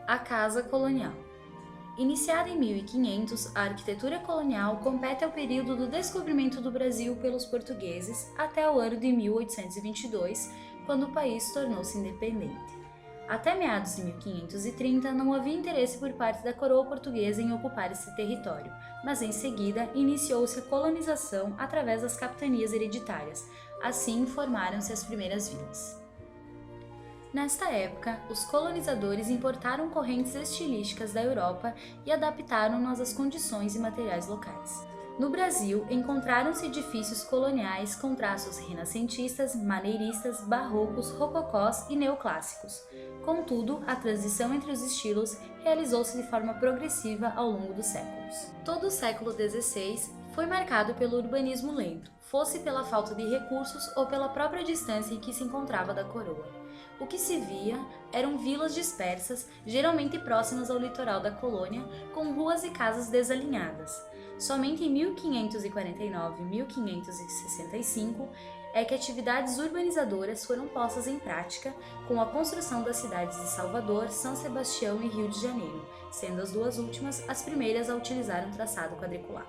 A Casa Colonial. Iniciada em 1500, a arquitetura colonial compete ao período do descobrimento do Brasil pelos portugueses até o ano de 1822, quando o país tornou-se independente. Até meados de 1530, não havia interesse por parte da coroa portuguesa em ocupar esse território, mas em seguida iniciou-se a colonização através das capitanias hereditárias. Assim formaram-se as primeiras vilas. Nesta época, os colonizadores importaram correntes estilísticas da Europa e adaptaram-nas às condições e materiais locais. No Brasil, encontraram-se edifícios coloniais com traços renascentistas, maneiristas, barrocos, rococós e neoclássicos. Contudo, a transição entre os estilos realizou-se de forma progressiva ao longo dos séculos. Todo o século XVI foi marcado pelo urbanismo lento, fosse pela falta de recursos ou pela própria distância em que se encontrava da coroa. O que se via eram vilas dispersas, geralmente próximas ao litoral da colônia, com ruas e casas desalinhadas. Somente em 1549 e 1565 é que atividades urbanizadoras foram postas em prática com a construção das cidades de Salvador, São Sebastião e Rio de Janeiro, sendo as duas últimas as primeiras a utilizar um traçado quadriculado.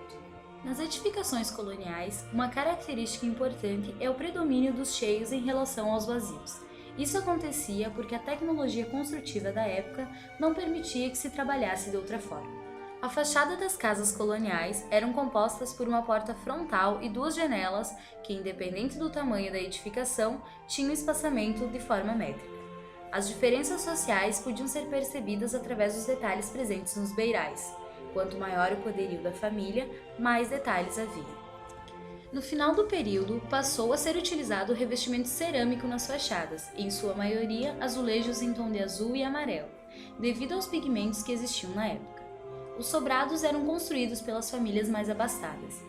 Nas edificações coloniais, uma característica importante é o predomínio dos cheios em relação aos vazios. Isso acontecia porque a tecnologia construtiva da época não permitia que se trabalhasse de outra forma. A fachada das casas coloniais eram compostas por uma porta frontal e duas janelas que, independente do tamanho da edificação, tinham espaçamento de forma métrica. As diferenças sociais podiam ser percebidas através dos detalhes presentes nos beirais. Quanto maior o poderio da família, mais detalhes havia. No final do período, passou a ser utilizado o revestimento cerâmico nas fachadas, em sua maioria azulejos em tom de azul e amarelo, devido aos pigmentos que existiam na época. Os sobrados eram construídos pelas famílias mais abastadas.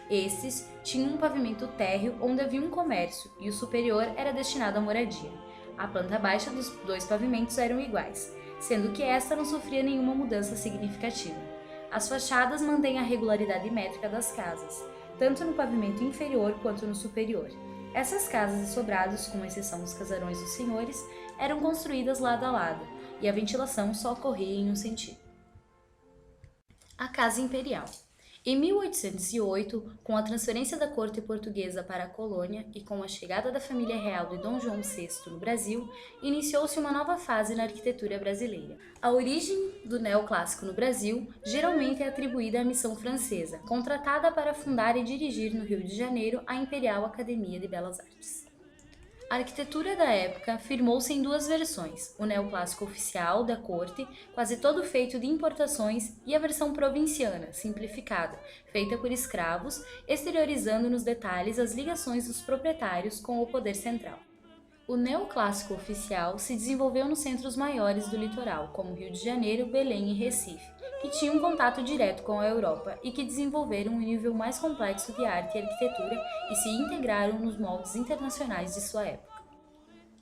Estes tinham um pavimento térreo onde havia um comércio e o superior era destinado à moradia. A planta baixa dos dois pavimentos eram iguais, sendo que esta não sofria nenhuma mudança significativa. As fachadas mantêm a regularidade métrica das casas, tanto no pavimento inferior quanto no superior. Essas casas e sobrados, com exceção dos casarões dos senhores, eram construídas lado a lado, e a ventilação só ocorria em um sentido. A Casa Imperial. Em 1808, com a transferência da corte portuguesa para a colônia e com a chegada da família real de Dom João VI no Brasil, iniciou-se uma nova fase na arquitetura brasileira. A origem do neoclássico no Brasil geralmente é atribuída à missão francesa, contratada para fundar e dirigir no Rio de Janeiro a Imperial Academia de Belas Artes. A arquitetura da época firmou-se em duas versões, o neoclássico oficial da corte, quase todo feito de importações, e a versão provinciana, simplificada, feita por escravos, exteriorizando nos detalhes as ligações dos proprietários com o poder central. O neoclássico oficial se desenvolveu nos centros maiores do litoral, como Rio de Janeiro, Belém e Recife, que tinham um contato direto com a Europa e que desenvolveram um nível mais complexo de arte e arquitetura e se integraram nos moldes internacionais de sua época.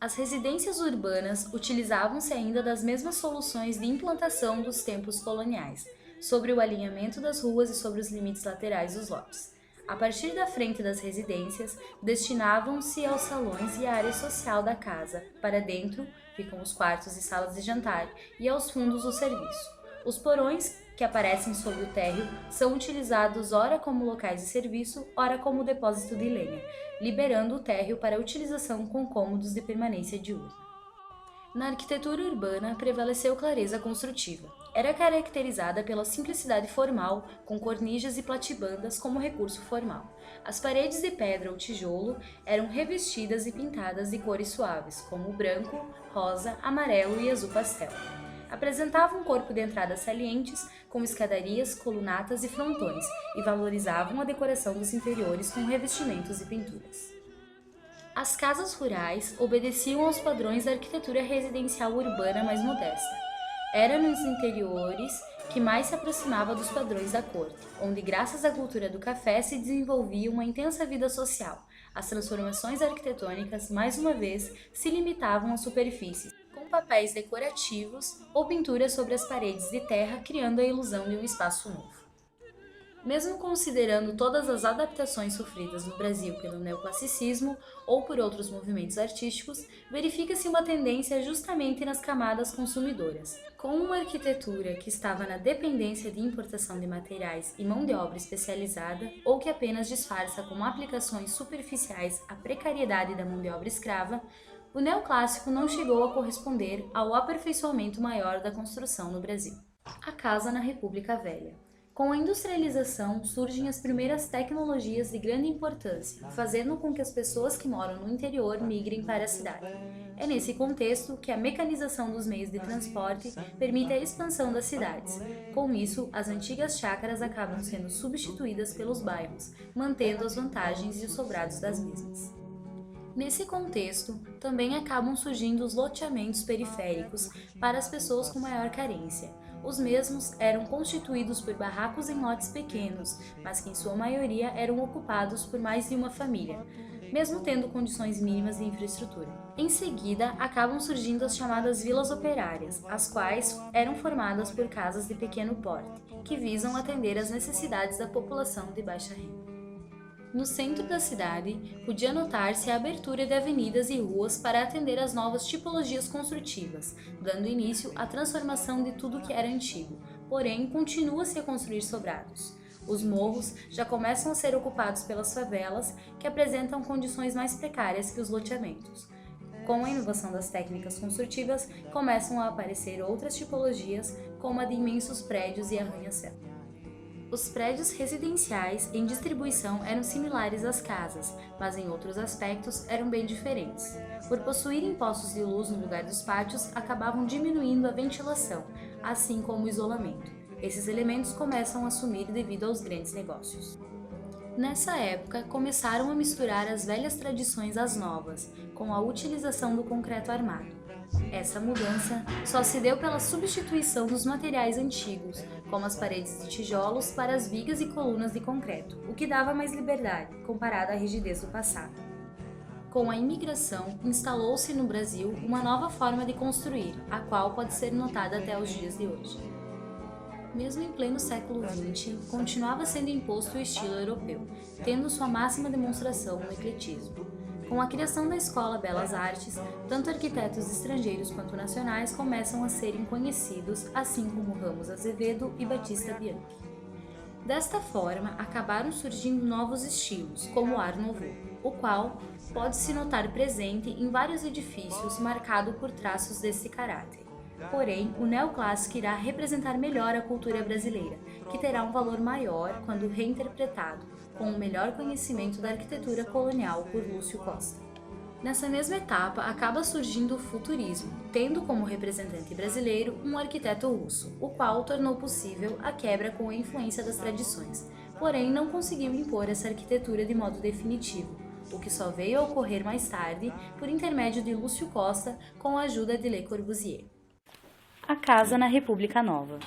As residências urbanas utilizavam-se ainda das mesmas soluções de implantação dos tempos coloniais, sobre o alinhamento das ruas e sobre os limites laterais dos lotes. A partir da frente das residências, destinavam-se aos salões e à área social da casa. Para dentro, ficam os quartos e salas de jantar, e aos fundos o serviço. Os porões, que aparecem sob o térreo, são utilizados ora como locais de serviço, ora como depósito de lenha, liberando o térreo para utilização com cômodos de permanência diurna. Na arquitetura urbana prevaleceu clareza construtiva. Era caracterizada pela simplicidade formal, com cornichas e platibandas como recurso formal. As paredes de pedra ou tijolo eram revestidas e pintadas de cores suaves, como branco, rosa, amarelo e azul pastel. Apresentavam um corpo de entradas salientes, com escadarias, colunatas e frontões, e valorizavam a decoração dos interiores com revestimentos e pinturas. As casas rurais obedeciam aos padrões da arquitetura residencial urbana mais modesta. Era nos interiores que mais se aproximava dos padrões da corte, onde graças à cultura do café se desenvolvia uma intensa vida social. As transformações arquitetônicas, mais uma vez, se limitavam às superfícies, com papéis decorativos ou pinturas sobre as paredes de terra, criando a ilusão de um espaço novo. Mesmo considerando todas as adaptações sofridas no Brasil pelo neoclassicismo ou por outros movimentos artísticos, verifica-se uma tendência justamente nas camadas consumidoras. Com uma arquitetura que estava na dependência de importação de materiais e mão de obra especializada, ou que apenas disfarça com aplicações superficiais a precariedade da mão de obra escrava, o neoclássico não chegou a corresponder ao aperfeiçoamento maior da construção no Brasil. A casa na República Velha. Com a industrialização, surgem as primeiras tecnologias de grande importância, fazendo com que as pessoas que moram no interior migrem para a cidade. É nesse contexto que a mecanização dos meios de transporte permite a expansão das cidades. Com isso, as antigas chácaras acabam sendo substituídas pelos bairros, mantendo as vantagens e os sobrados das mesmas. Nesse contexto, também acabam surgindo os loteamentos periféricos para as pessoas com maior carência. Os mesmos eram constituídos por barracos em lotes pequenos, mas que em sua maioria eram ocupados por mais de uma família, mesmo tendo condições mínimas de infraestrutura. Em seguida, acabam surgindo as chamadas vilas operárias, as quais eram formadas por casas de pequeno porte, que visam atender às necessidades da população de baixa renda. No centro da cidade, podia notar-se a abertura de avenidas e ruas para atender às novas tipologias construtivas, dando início à transformação de tudo que era antigo, porém continua-se a construir sobrados. Os morros já começam a ser ocupados pelas favelas, que apresentam condições mais precárias que os loteamentos. Com a inovação das técnicas construtivas, começam a aparecer outras tipologias, como a de imensos prédios e arranha-céu. Os prédios residenciais em distribuição eram similares às casas, mas em outros aspectos eram bem diferentes. Por possuírem postos de luz no lugar dos pátios, acabavam diminuindo a ventilação, assim como o isolamento. Esses elementos começam a sumir devido aos grandes negócios. Nessa época, começaram a misturar as velhas tradições às novas, com a utilização do concreto armado. Essa mudança só se deu pela substituição dos materiais antigos, como as paredes de tijolos, para as vigas e colunas de concreto, o que dava mais liberdade, comparado à rigidez do passado. Com a imigração, instalou-se no Brasil uma nova forma de construir, a qual pode ser notada até os dias de hoje. Mesmo em pleno século XX, continuava sendo imposto o estilo europeu, tendo sua máxima demonstração no ecletismo. Com a criação da Escola Belas Artes, tanto arquitetos estrangeiros quanto nacionais começam a serem conhecidos, assim como Ramos Azevedo e Batista Bianchi. Desta forma, acabaram surgindo novos estilos, como o Art Nouveau, o qual pode-se notar presente em vários edifícios marcado por traços desse caráter. Porém, o neoclássico irá representar melhor a cultura brasileira, que terá um valor maior quando reinterpretado, com o melhor conhecimento da arquitetura colonial por Lúcio Costa. Nessa mesma etapa, acaba surgindo o futurismo, tendo como representante brasileiro um arquiteto russo, o qual tornou possível a quebra com a influência das tradições, porém não conseguiu impor essa arquitetura de modo definitivo, o que só veio a ocorrer mais tarde por intermédio de Lúcio Costa com a ajuda de Le Corbusier. A casa na República Nova.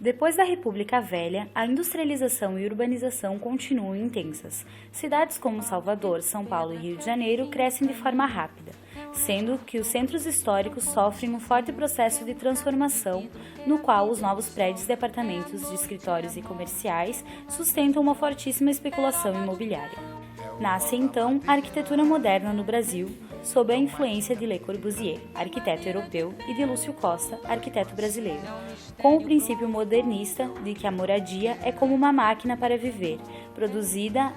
Depois da República Velha, a industrialização e urbanização continuam intensas. Cidades como Salvador, São Paulo e Rio de Janeiro crescem de forma rápida, sendo que os centros históricos sofrem um forte processo de transformação, no qual os novos prédios de apartamentos, de escritórios e comerciais sustentam uma fortíssima especulação imobiliária. Nasce então a arquitetura moderna no Brasil, sob a influência de Le Corbusier, arquiteto europeu, e de Lúcio Costa, arquiteto brasileiro, com o princípio modernista de que a moradia é como uma máquina para viver, produzida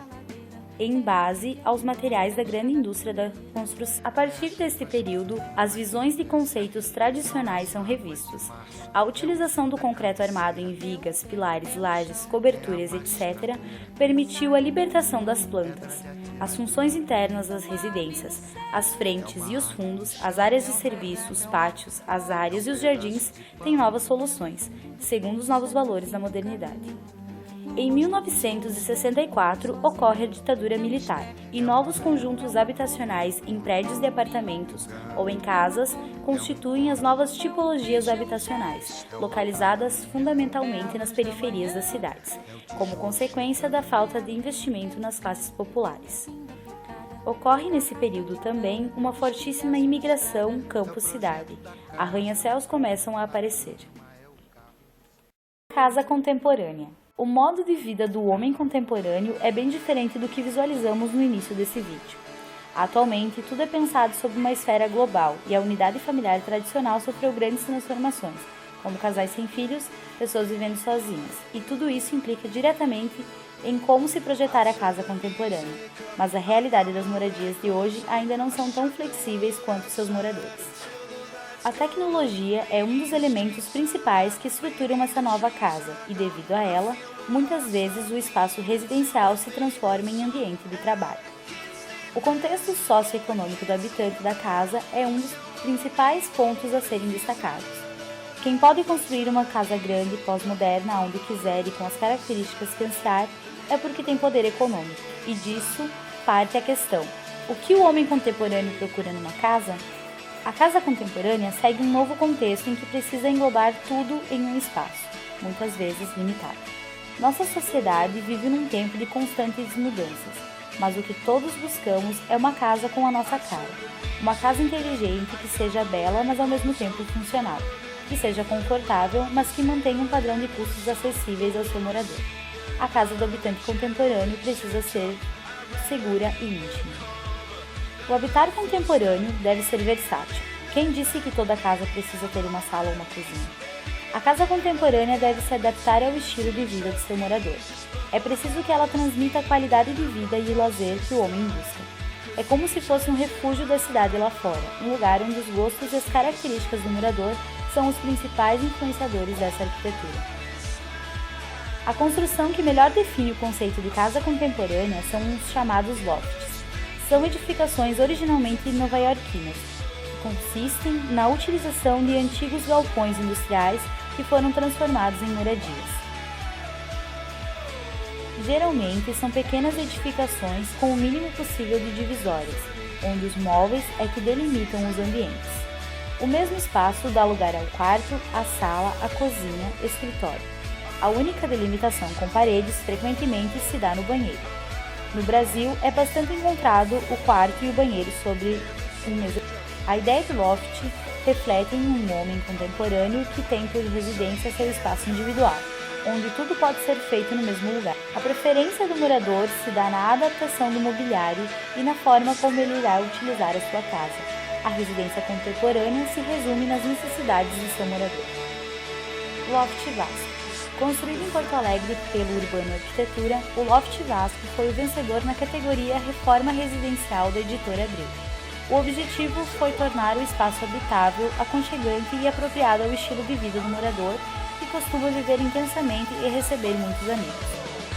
em base aos materiais da grande indústria da construção. A partir deste período, as visões de conceitos tradicionais são revistos. A utilização do concreto armado em vigas, pilares, lajes, coberturas, etc., permitiu a libertação das plantas, as funções internas das residências, as frentes e os fundos, as áreas de serviço, os pátios, as áreas e os jardins têm novas soluções, segundo os novos valores da modernidade. Em 1964, ocorre a ditadura militar e novos conjuntos habitacionais em prédios de apartamentos ou em casas constituem as novas tipologias habitacionais, localizadas fundamentalmente nas periferias das cidades, como consequência da falta de investimento nas classes populares. Ocorre nesse período também uma fortíssima imigração campo-cidade. Arranha-céus começam a aparecer. Casa contemporânea. O modo de vida do homem contemporâneo é bem diferente do que visualizamos no início desse vídeo. Atualmente, tudo é pensado sob uma esfera global e a unidade familiar tradicional sofreu grandes transformações, como casais sem filhos, pessoas vivendo sozinhas, e tudo isso implica diretamente em como se projetar a casa contemporânea, mas a realidade das moradias de hoje ainda não são tão flexíveis quanto seus moradores. A tecnologia é um dos elementos principais que estruturam essa nova casa e, devido a ela, muitas vezes o espaço residencial se transforma em ambiente de trabalho. O contexto socioeconômico do habitante da casa é um dos principais pontos a serem destacados. Quem pode construir uma casa grande pós-moderna onde quiser e com as características que ansiar é porque tem poder econômico, e disso parte a questão: o que o homem contemporâneo procura numa casa? A casa contemporânea segue um novo contexto em que precisa englobar tudo em um espaço, muitas vezes limitado. Nossa sociedade vive num tempo de constantes mudanças, mas o que todos buscamos é uma casa com a nossa cara. Uma casa inteligente que seja bela, mas ao mesmo tempo funcional, que seja confortável, mas que mantenha um padrão de custos acessíveis ao seu morador. A casa do habitante contemporâneo precisa ser segura e íntima. O habitar contemporâneo deve ser versátil. Quem disse que toda casa precisa ter uma sala ou uma cozinha? A casa contemporânea deve se adaptar ao estilo de vida de seu morador. É preciso que ela transmita a qualidade de vida e o lazer que o homem busca. É como se fosse um refúgio da cidade lá fora, um lugar onde os gostos e as características do morador são os principais influenciadores dessa arquitetura. A construção que melhor define o conceito de casa contemporânea são os chamados lofts. São edificações originalmente nova-iorquinas, que consistem na utilização de antigos galpões industriais que foram transformados em moradias. Geralmente são pequenas edificações com o mínimo possível de divisórias, onde os móveis é que delimitam os ambientes. O mesmo espaço dá lugar ao quarto, à sala, à cozinha, escritório. A única delimitação com paredes frequentemente se dá no banheiro. No Brasil, é bastante encontrado o quarto e o banheiro sobre um mesmo. A ideia do loft reflete em um homem contemporâneo que tem por residência seu espaço individual, onde tudo pode ser feito no mesmo lugar. A preferência do morador se dá na adaptação do mobiliário e na forma como ele irá utilizar a sua casa. A residência contemporânea se resume nas necessidades de seu morador. Loft Vasco. Construído em Porto Alegre pelo Urbano Arquitetura, o Loft Vasco foi o vencedor na categoria Reforma Residencial da Editora Abril. O objetivo foi tornar o espaço habitável, aconchegante e apropriado ao estilo de vida do morador, que costuma viver intensamente e receber muitos amigos.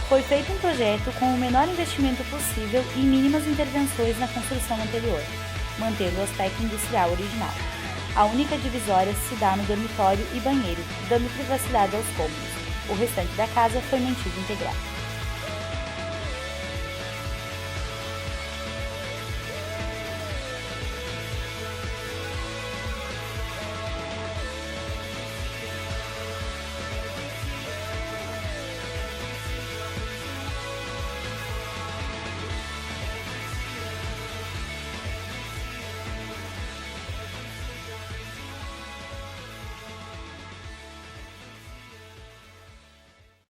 Foi feito um projeto com o menor investimento possível e mínimas intervenções na construção anterior, mantendo o aspecto industrial original. A única divisória se dá no dormitório e banheiro, dando privacidade aos cômodos. O restante da casa foi mantido integral.